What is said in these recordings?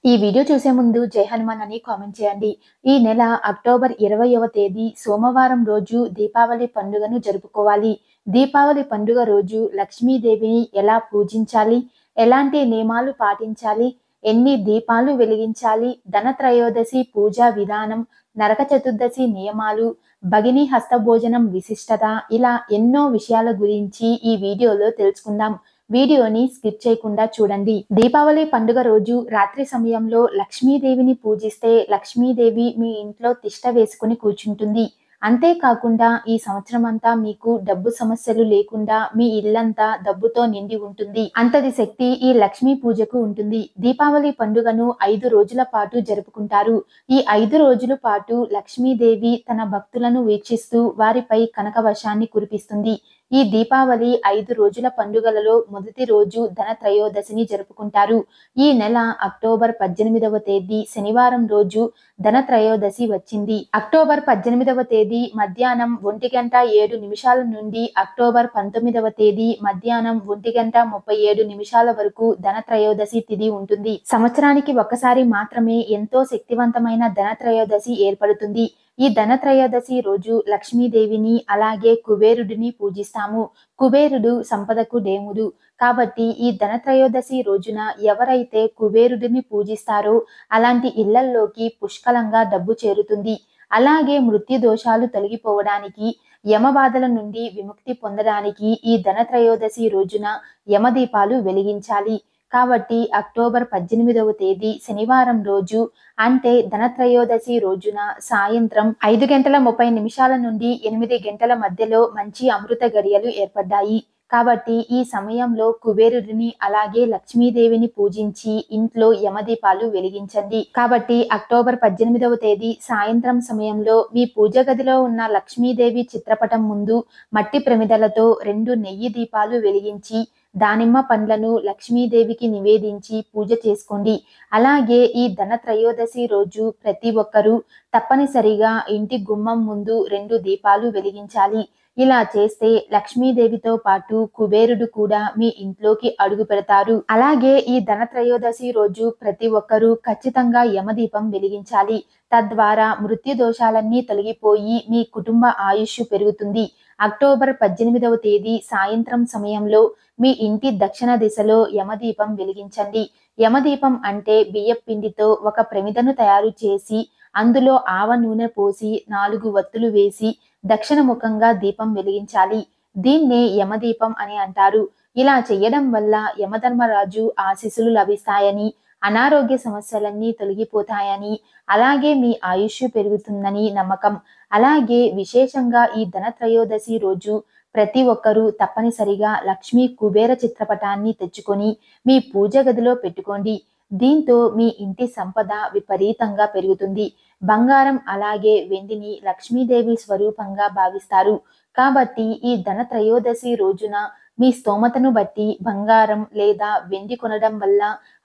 ఈ వీడియో చూసే ముందు జై హనుమాన్ అని కామెంట్ చేయండి. ఈ నెల అక్టోబర్ 20వ తేదీ సోమవారం రోజు దీపావళి పండుగను జరుపుకోవాలి. దీపావళి పండుగ రోజు లక్ష్మీదేవిని ఎలా పూజించాలి? ఎలాంటి నియమాలు పాటించాలి? ఎన్ని దీపాలు వెలిగించాలి? ధనత్రయోదశి పూజా విధానం, నరక చతుర్దశి నియమాలు, భగిని హస్తభోజనం విశిష్టత ఇలా ఎన్నో విషయాల గురించి ఈ వీడియోలో తెలుసుకుందాం. వీడియోని స్కిప్ చేయకుండా చూడండి. దీపావళి పండుగ రోజు రాత్రి సమయంలో లక్ష్మీదేవిని పూజిస్తే లక్ష్మీదేవి మీ ఇంట్లో తిష్ట వేసుకుని కూర్చుంటుంది. అంతేకాకుండా ఈ సంవత్సరం అంతా మీకు డబ్బు సమస్యలు లేకుండా మీ ఇల్లంతా డబ్బుతో నిండి ఉంటుంది. అంతటి శక్తి ఈ లక్ష్మీ పూజకు ఉంటుంది. దీపావళి పండుగను 5 రోజుల పాటు జరుపుకుంటారు. ఈ 5 రోజుల పాటు లక్ష్మీదేవి తన భక్తులను వీక్షిస్తూ వారిపై కనక వర్షాన్ని కురిపిస్తుంది. ఈ దీపావళి 5 రోజుల పండుగలలో మొదటి రోజు ధనత్రయోదశిని జరుపుకుంటారు. ఈ నెల అక్టోబర్ 18వ తేదీ శనివారం రోజు ధనత్రయోదశి వచ్చింది. అక్టోబర్ 18వ తేదీ మధ్యాహ్నం 1:07 నుండి అక్టోబర్ 19వ తేదీ మధ్యాహ్నం 1:37 వరకు ధనత్రయోదశి తిథి ఉంటుంది. సంవత్సరానికి ఒక్కసారి మాత్రమే ఎంతో శక్తివంతమైన ధనత్రయోదశి ఏర్పడుతుంది. ఈ ధనత్రయోదశి రోజు లక్ష్మీదేవిని అలాగే కుబేరుడిని పూజిస్తాము. కుబేరుడు సంపదకు దేవుడు కాబట్టి ఈ ధనత్రయోదశి రోజున ఎవరైతే కుబేరుడిని పూజిస్తారో అలాంటి ఇళ్లల్లోకి పుష్కలంగా డబ్బు చేరుతుంది. అలాగే మృత్యు దోషాలు తొలగిపోవడానికి, యమబాధల నుండి విముక్తి పొందడానికి ఈ ధనత్రయోదశి రోజున యమదీపాలు వెలిగించాలి. కాబట్టి అక్టోబర్ 18వ తేదీ శనివారం రోజు అంటే ధనత్రయోదశి రోజున సాయంత్రం 5:30 నుండి 8 గంటల మధ్యలో మంచి అమృత గడియలు ఏర్పడ్డాయి. కాబట్టి ఈ సమయంలో కుబేరుడిని అలాగే లక్ష్మీదేవిని పూజించి ఇంట్లో యమదీపాలు వెలిగించండి. కాబట్టి అక్టోబర్ 18వ తేదీ సాయంత్రం సమయంలో మీ పూజ గదిలో ఉన్న లక్ష్మీదేవి చిత్రపటం ముందు మట్టి ప్రమిదలతో 2 నెయ్యి దీపాలు వెలిగించి దానిమ్మ పండ్లను లక్ష్మీదేవికి నివేదించి పూజ చేసుకోండి. అలాగే ఈ ధనత్రయోదశి రోజు ప్రతి ఒక్కరూ తప్పనిసరిగా ఇంటి గుమ్మం ముందు 2 దీపాలు వెలిగించాలి. ఇలా చేస్తే లక్ష్మీదేవితో పాటు కుబేరుడు కూడా మీ ఇంట్లోకి అడుగు పెడతారు. అలాగే ఈ ధనత్రయోదశి రోజు ప్రతి ఒక్కరూ ఖచ్చితంగా యమదీపం వెలిగించాలి. తద్వారా మృత్యు దోషాలన్నీ తొలగిపోయి మీ కుటుంబ ఆయుష్ పెరుగుతుంది. అక్టోబర్ 18వ తేదీ సాయంత్రం సమయంలో మీ ఇంటి దక్షిణ దిశలో యమదీపం వెలిగించండి. యమదీపం అంటే బియ్యం పిండితో ఒక ప్రమిదను తయారు చేసి అందులో ఆవ నూనె పోసి 4 వత్తులు వేసి దక్షిణ ముఖంగా దీపం వెలిగించాలి. దీన్నే యమదీపం అని అంటారు. ఇలా చేయడం వల్ల యమధర్మరాజు ఆశీస్సులు లభిస్తాయని, అనారోగ్య సమస్యలన్నీ తొలగిపోతాయని, అలాగే మీ ఆయుష్ పెరుగుతుందని నమ్మకం. అలాగే విశేషంగా ఈ ధనత్రయోదశి రోజు ప్రతి ఒక్కరూ తప్పనిసరిగా లక్ష్మీ కుబేర చిత్రపటాన్ని తెచ్చుకొని మీ పూజ గదిలో పెట్టుకోండి. దీంతో మీ ఇంటి సంపద విపరీతంగా పెరుగుతుంది. బంగారం అలాగే వెండిని లక్ష్మీదేవి స్వరూపంగా భావిస్తారు. కాబట్టి ఈ ధనత్రయోదశి రోజున మీ స్తోమతను బట్టి బంగారం లేదా వెండి కొనడం వల్ల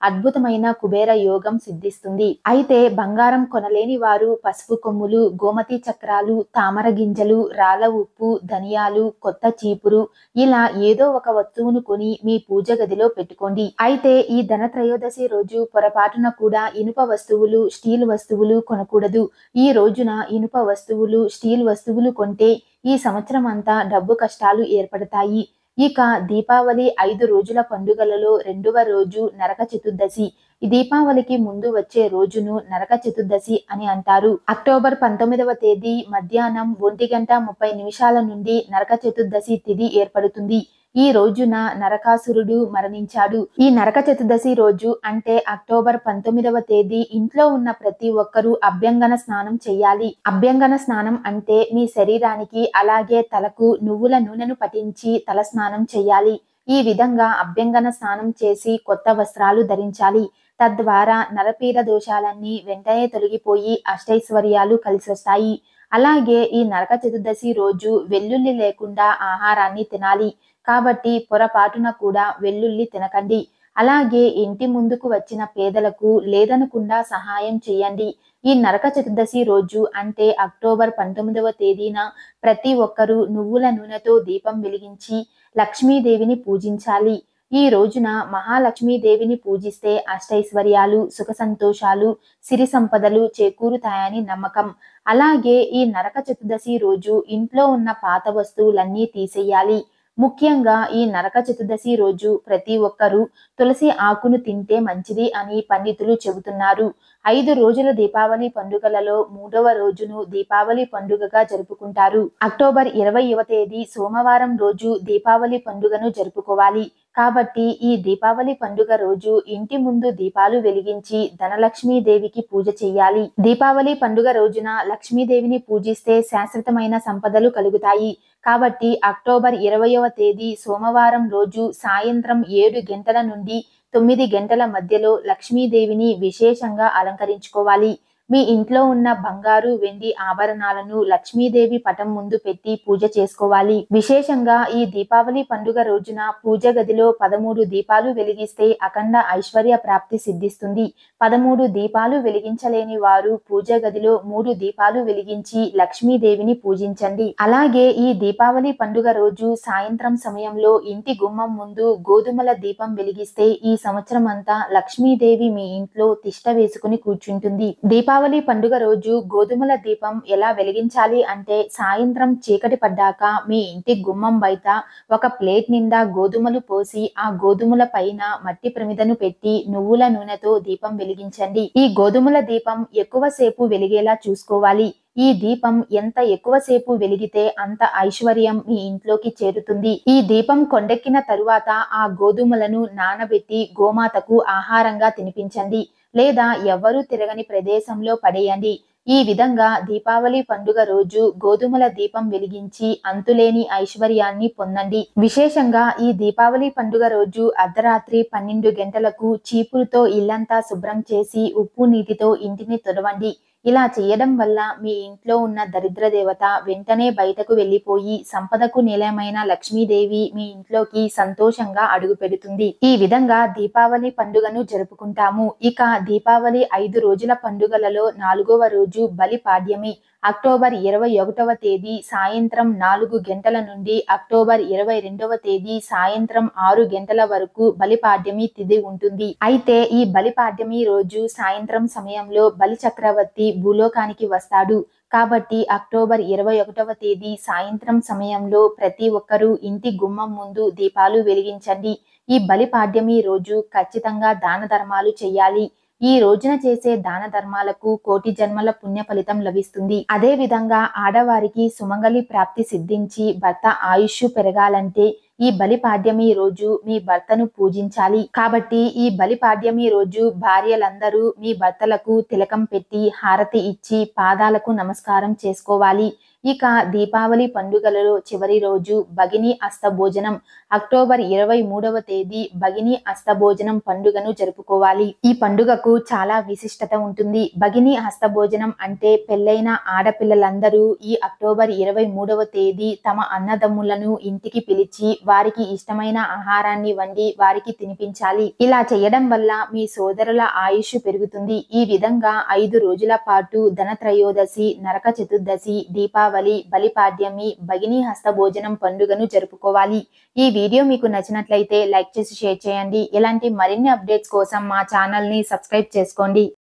అద్భుతమైన కుబేర యోగం సిద్ధిస్తుంది. అయితే బంగారం కొనలేని వారు పసుపు కొమ్ములు, గోమతి చక్రాలు, తామర గింజలు, రాళ్ళ ఉప్పు, ధనియాలు, కొత్త చీపురు ఇలా ఏదో ఒక వస్తువును కొని మీ పూజ గదిలో పెట్టుకోండి. అయితే ఈ ధనత్రయోదశి రోజు పొరపాటున కూడా ఇనుప వస్తువులు, స్టీల్ వస్తువులు కొనకూడదు. ఈ రోజున ఇనుప వస్తువులు, స్టీల్ వస్తువులు కొంటే ఈ సంవత్సరం అంతా డబ్బు కష్టాలు ఏర్పడతాయి. ఇక దీపావళి 5 రోజుల పండుగలలో 2వ రోజు నరక చతుర్దశి. ఈ దీపావళికి ముందు వచ్చే రోజును నరక చతుర్దశి అని అంటారు. అక్టోబర్ 19వ తేదీ మధ్యాహ్నం 1:30 నుండి నరక చతుర్దశి తిథి ఏర్పడుతుంది. ఈ రోజున నరకాసురుడు మరణించాడు. ఈ నరక చతుర్దశి రోజు అంటే అక్టోబర్ 19వ తేదీ ఇంట్లో ఉన్న ప్రతి ఒక్కరూ అభ్యంగన స్నానం చేయాలి. అభ్యంగన స్నానం అంటే మీ శరీరానికి అలాగే తలకు నువ్వుల నూనెను పట్టించి తల స్నానం చేయాలి. ఈ విధంగా అభ్యంగన స్నానం చేసి కొత్త వస్త్రాలు ధరించాలి. తద్వారా నరపీడ దోషాలన్నీ వెంటనే తొలగిపోయి అష్టైశ్వర్యాలు కలిసొస్తాయి. అలాగే ఈ నరక చతుర్దశి రోజు వెల్లుల్లి లేకుండా ఆహారాన్ని తినాలి. కాబట్టి పొరపాటున కూడా వెల్లుల్లి తినకండి. అలాగే ఇంటి ముందుకు వచ్చిన పేదలకు లేదనకుండా సహాయం చేయండి. ఈ నరక చతుర్దశి రోజు అంటే అక్టోబర్ 19వ తేదీన ప్రతి ఒక్కరూ నువ్వుల నూనెతో దీపం వెలిగించి లక్ష్మీదేవిని పూజించాలి. ఈ రోజున మహాలక్ష్మీదేవిని పూజిస్తే అష్టైశ్వర్యాలు, సుఖ సంతోషాలు, సిరి సంపదలు చేకూరుతాయని నమ్మకం. అలాగే ఈ నరక చతుర్దశి రోజు ఇంట్లో ఉన్న పాత వస్తువులన్నీ తీసేయాలి. ముఖ్యంగా ఈ నరక చతుర్దశి రోజు ప్రతి ఒక్కరూ తులసి ఆకును తింటే మంచిది అని పండితులు చెబుతున్నారు. 5 రోజుల దీపావళి పండుగలలో 3వ రోజును దీపావళి పండుగగా జరుపుకుంటారు. అక్టోబర్ 20వ తేదీ సోమవారం రోజు దీపావళి పండుగను జరుపుకోవాలి. కాబట్టి ఈ దీపావళి పండుగ రోజు ఇంటి ముందు దీపాలు వెలిగించి ధనలక్ష్మీదేవికి పూజ చేయాలి. దీపావళి పండుగ రోజున లక్ష్మీదేవిని పూజిస్తే శాశ్వతమైన సంపదలు కలుగుతాయి. కాబట్టి అక్టోబర్ 20వ తేదీ సోమవారం రోజు సాయంత్రం 7 గంటల నుండి 9 గంటల మధ్యలో లక్ష్మీదేవిని విశేషంగా అలంకరించుకోవాలి. మీ ఇంట్లో ఉన్న బంగారు, వెండి ఆభరణాలను లక్ష్మీదేవి పటం ముందు పెట్టి పూజ చేసుకోవాలి. విశేషంగా ఈ దీపావళి పండుగ రోజున పూజ గదిలో 13 దీపాలు వెలిగిస్తే అఖండ ఐశ్వర్య ప్రాప్తి సిద్ధిస్తుంది. 13 దీపాలు వెలిగించలేని వారు పూజ గదిలో 3 దీపాలు వెలిగించి లక్ష్మీదేవిని పూజించండి. అలాగే ఈ దీపావళి పండుగ రోజు సాయంత్రం సమయంలో ఇంటి గుమ్మం ముందు గోధుమల దీపం వెలిగిస్తే ఈ సంవత్సరం అంతా లక్ష్మీదేవి మీ ఇంట్లో తిష్ట వేసుకుని కూర్చుంటుంది. దీపావళి పండుగ రోజు గోధుమల దీపం ఎలా వెలిగించాలి అంటే సాయంత్రం చీకటి పడ్డాక మీ ఇంటి గుమ్మం బయట ఒక ప్లేట్ నిండా గోధుమలు పోసి ఆ గోధుమల పైన మట్టి ప్రమిదను పెట్టి నువ్వుల నూనెతో దీపం వెలిగించండి. ఈ గోధుమల దీపం ఎక్కువసేపు వెలిగేలా చూసుకోవాలి. ఈ దీపం ఎంత ఎక్కువసేపు వెలిగితే అంత ఐశ్వర్యం మీ ఇంట్లోకి చేరుతుంది. ఈ దీపం కొండెక్కిన తరువాత ఆ గోధుమలను నానబెట్టి గోమాతకు ఆహారంగా తినిపించండి. లేదా ఎవ్వరూ తిరగని ప్రదేశంలో పడేయండి. ఈ విధంగా దీపావళి పండుగ రోజు గోధుమల దీపం వెలిగించి అంతులేని ఐశ్వర్యాన్ని పొందండి. విశేషంగా ఈ దీపావళి పండుగ రోజు అర్ధరాత్రి 12 గంటలకు చీపురుతో ఇల్లంతా శుభ్రం చేసి ఉప్పు నీటితో ఇంటిని తుడవండి. ఇలా చేయడం వల్ల మీ ఇంట్లో ఉన్న దరిద్ర దేవత వెంటనే బయటకు వెళ్లిపోయి సంపదకు నిలయమైన లక్ష్మీదేవి మీ ఇంట్లోకి సంతోషంగా అడుగు పెడుతుంది. ఈ విధంగా దీపావళి పండుగను జరుపుకుంటాము. ఇక దీపావళి 5 రోజుల పండుగలలో 4వ రోజు బలిపాడ్యమి. అక్టోబర్ 21వ తేదీ సాయంత్రం 4 గంటల నుండి అక్టోబర్ 22వ తేదీ సాయంత్రం 6 గంటల వరకు బలిపాడ్యమి తిథి ఉంటుంది. అయితే ఈ బలిపాడ్యమి రోజు సాయంత్రం సమయంలో బలి చక్రవర్తి భూలోకానికి వస్తాడు. కాబట్టి అక్టోబర్ 21వ తేదీ సాయంత్రం సమయంలో ప్రతి ఒక్కరూ ఇంటి గుమ్మం ముందు దీపాలు వెలిగించండి. ఈ బలిపాడ్యమి రోజు ఖచ్చితంగా దాన ధర్మాలు చేయాలి. ఈ రోజున చేసే దాన ధర్మాలకు కోటి జన్మల పుణ్య ఫలితం లభిస్తుంది. అదే విధంగా ఆడవారికి సుమంగళి ప్రాప్తి సిద్ధించి భర్త ఆయుష్ పెరగాలంటే ఈ బలిపాడ్యమి రోజు మీ భర్తను పూజించాలి. కాబట్టి ఈ బలిపాడ్యమి రోజు భార్యలందరూ మీ భర్తలకు తిలకం పెట్టి హారతి ఇచ్చి పాదాలకు నమస్కారం చేసుకోవాలి. ఇక దీపావళి పండుగలలో చివరి రోజు భగిని అస్తభోజనం. అక్టోబర్ 23వ తేదీ భగిని అస్తభోజనం పండుగను జరుపుకోవాలి. ఈ పండుగకు చాలా విశిష్టత ఉంటుంది. భగిని హస్తభోజనం అంటే పెళ్లైన ఆడపిల్లలందరూ ఈ అక్టోబర్ 23వ తేదీ తమ అన్నదమ్ములను ఇంటికి పిలిచి వారికి ఇష్టమైన ఆహారాన్ని వండి వారికి తినిపించాలి. ఇలా చేయడం వల్ల మీ సోదరుల ఆయుష్ పెరుగుతుంది. ఈ విధంగా 5 రోజుల పాటు ధనత్రయోదశి, నరక చతుర్దశి, దీపావళి, బలిపాడ్యమి, భగిని హస్తభోజనం పండుగను జరుపుకోవాలి. ఈ వీడియో మీకు నచ్చినట్లయితే లైక్ చేసి షేర్ చేయండి. ఇలాంటి మరిన్ని అప్డేట్స్ కోసం మా ఛానల్ ని సబ్స్క్రైబ్ చేసుకోండి.